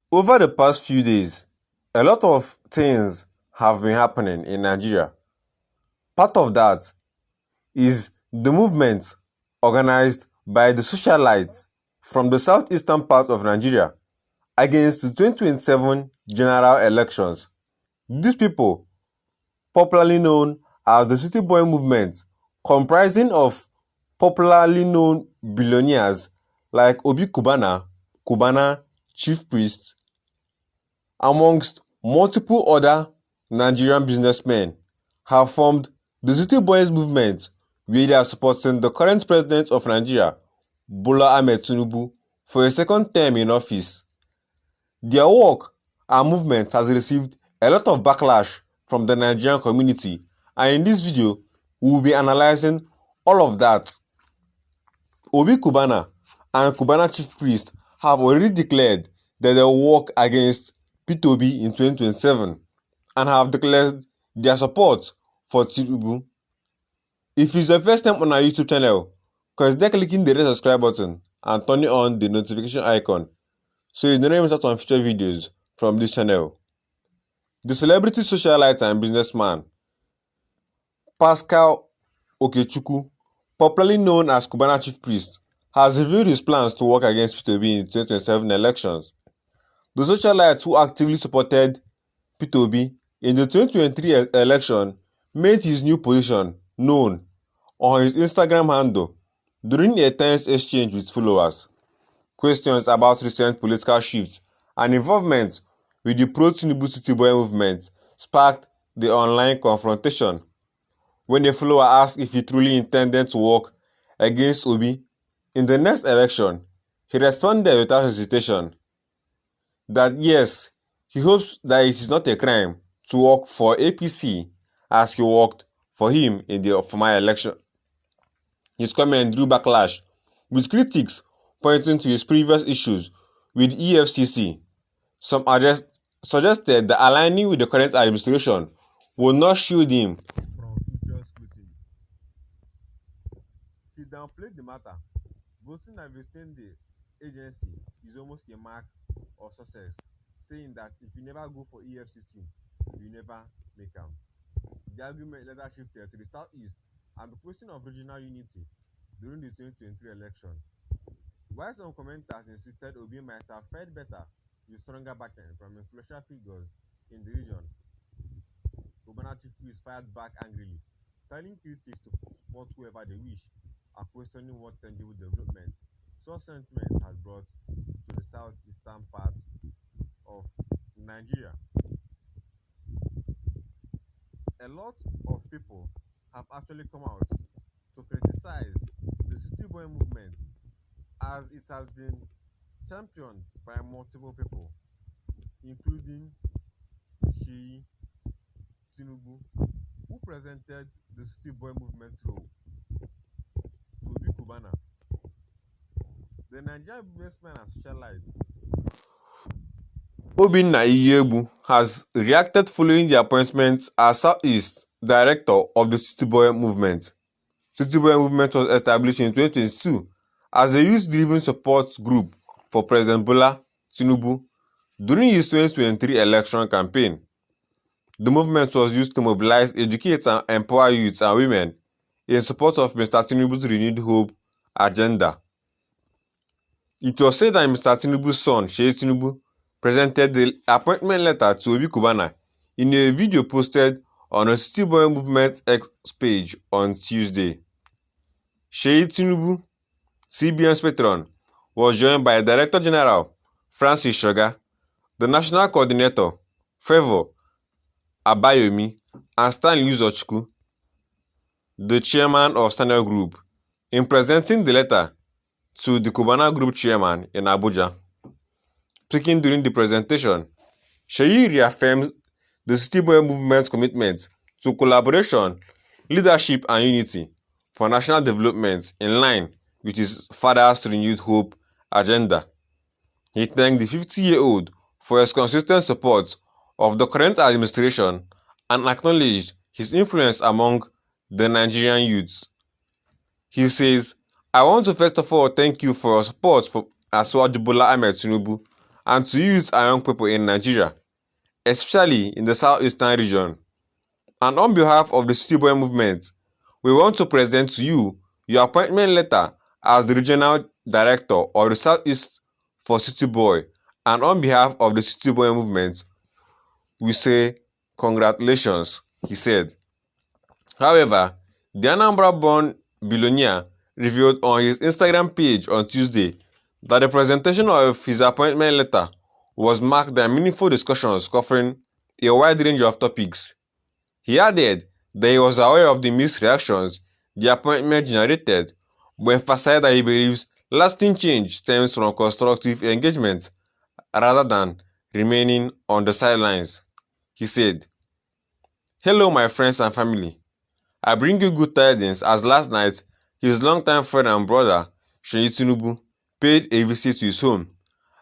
Over the past few days, a lot of things have been happening in Nigeria. Part of that is the movement organized by the socialites from the southeastern part of Nigeria against the 2027 general elections. These people, popularly known as the City Boy movement, comprising of popularly known billionaires like Cubana, Chief Priest, amongst multiple other Nigerian businessmen, have formed the City Boys movement, where they are supporting the current president of Nigeria, Bola Ahmed Tinubu, for a second term in office. Their work and movement has received a lot of backlash from the Nigerian community, and in this video, we will be analyzing all of that. Cubana and Cubana Chief Priest have already declared that they will work against P2B in 2027 and have declared their support for Tinubu. If it's your first time on our YouTube channel, consider clicking the red subscribe button and turning on the notification icon so you don't miss out on future videos from this channel. The celebrity socialite and businessman Pascal Okechukwu, popularly known as Cubana Chief Priest, has revealed his plans to work against P2B in 2027 elections. The socialite who actively supported P2B in the 2023 election made his new position known on his Instagram handle during a tense exchange with followers. Questions about recent political shifts and involvement with the pro-Tinubu City Boy movement sparked the online confrontation. When a follower asked if he truly intended to work against Obi in the next election, he responded without hesitation that yes, he hopes that it is not a crime to work for APC as he worked for him in the former election. His comment drew backlash, with critics pointing to his previous issues with EFCC. Some suggested that aligning with the current administration would not shield him from future scrutiny. He downplayed the matter, boasting that visiting the agency is almost a mark of success, saying that if you never go for EFCC, you never make am. The argument later shifted to the southeast and the question of regional unity during the 2023 election. While some commenters insisted Obi might have fared better with stronger backing from influential figures in the region, Cubana Chief Priest fired back angrily, telling critics to support whoever they wish and questioning what tangible development such sentiment has brought to the southeastern part of Nigeria. A lot of people have actually come out to criticize the City Boy movement as it has been championed by multiple people, including Tinubu, who presented the City Boy movement role to Cubana. The Nigerian businessman and socialite Obinna has reacted following the appointment as Southeast Director of the City Boy movement. City Boy movement was established in 2022 as a youth-driven support group for President Bola Tinubu during his 2023 election campaign. The movement was used to mobilize, educate and empower youth and women in support of Mr. Tinubu's renewed hope agenda. It was said that Mr. Tinubu's son, Sheyi Tinubu, presented the appointment letter to Obi Cubana in a video posted on the City Boy Movement X page on Tuesday. Sheyi Tinubu, CBN's patron, was joined by Director General Francis Shoga, the National Coordinator Fore Abayomi, and Stanley Uzochukwu, the Chairman of Standard Group, in presenting the letter to the Cubana Group Chairman in Abuja. Speaking during the presentation, Sheyi reaffirmed the City Boy movement's commitment to collaboration, leadership and unity for national development in line with his father's renewed hope agenda. He thanked the 50-year-old for his consistent support of the current administration and acknowledged his influence among the Nigerian youth. He says, "I want to first of all thank you for your support for Bola Ahmed Tinubu and to youth and young people in Nigeria, especially in the southeastern region. And on behalf of the City Boy movement, we want to present to you your appointment letter as the regional director of the Southeast for City Boy. And on behalf of the City Boy movement, we say congratulations, he said. However, the Anambra-born billionaire revealed on his Instagram page on Tuesday that the presentation of his appointment letter was marked by meaningful discussions covering a wide range of topics. He added that he was aware of the mixed reactions the appointment generated, but emphasized that he believes lasting change stems from constructive engagement rather than remaining on the sidelines. He said, "Hello, my friends and family. I bring you good tidings as last night his longtime friend and brother, Tinubu, paid a visit to his home,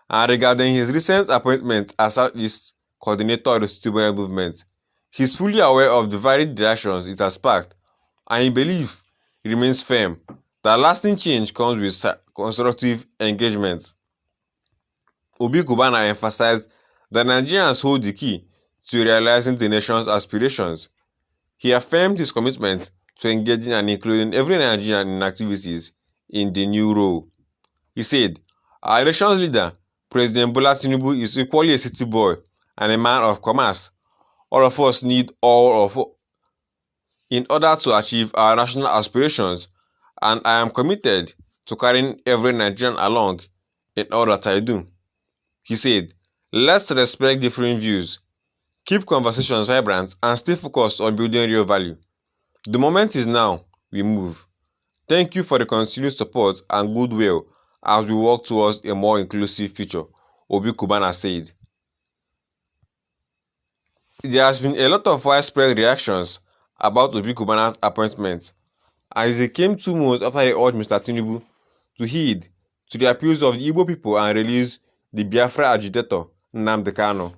and regarding his recent appointment as Southeast coordinator of the City Boy movement, he is fully aware of the varied reactions it has sparked, and he believes he remains firm that lasting change comes with constructive engagement." Cubana emphasized that Nigerians hold the key to realizing the nation's aspirations. He affirmed his commitment to engaging and including every Nigerian in activities in the new role. He said, "Our elections leader, President Bola Tinubu, is equally a city boy and a man of commerce. All of us need all of in order to achieve our national aspirations, and I am committed to carrying every Nigerian along in all that I do." He said, "Let's respect different views, keep conversations vibrant, and stay focused on building real value. The moment is now, we move. Thank you for the continued support and goodwill as we work towards a more inclusive future," Cubana said. There has been a lot of widespread reactions about Cubana's appointment, as it came 2 months after he urged Mr. Tinubu to heed to the appeals of the Igbo people and release the Biafra agitator Nnamdi Kanu.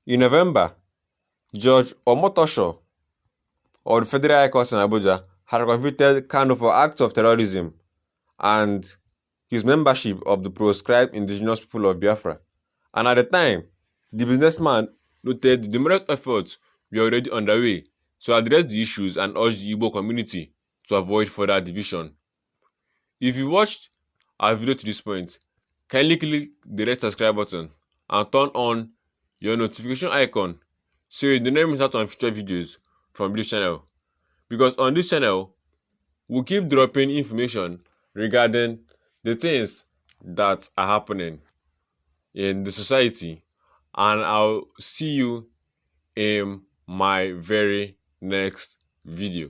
In November, Judge Omotosho of the Federal High Court in Abuja had convicted Kanu for acts of terrorism and his membership of the proscribed indigenous people of Biafra. And at the time, the businessman noted the numerous efforts were already underway to address the issues and urged the Igbo community to avoid further division. If you watched our video to this point, kindly click the red subscribe button and turn on your notification icon so you do not miss out on future videos from this channel. Because on this channel, we'll keep dropping information regarding the things that are happening in the society, and I'll see you in my very next video.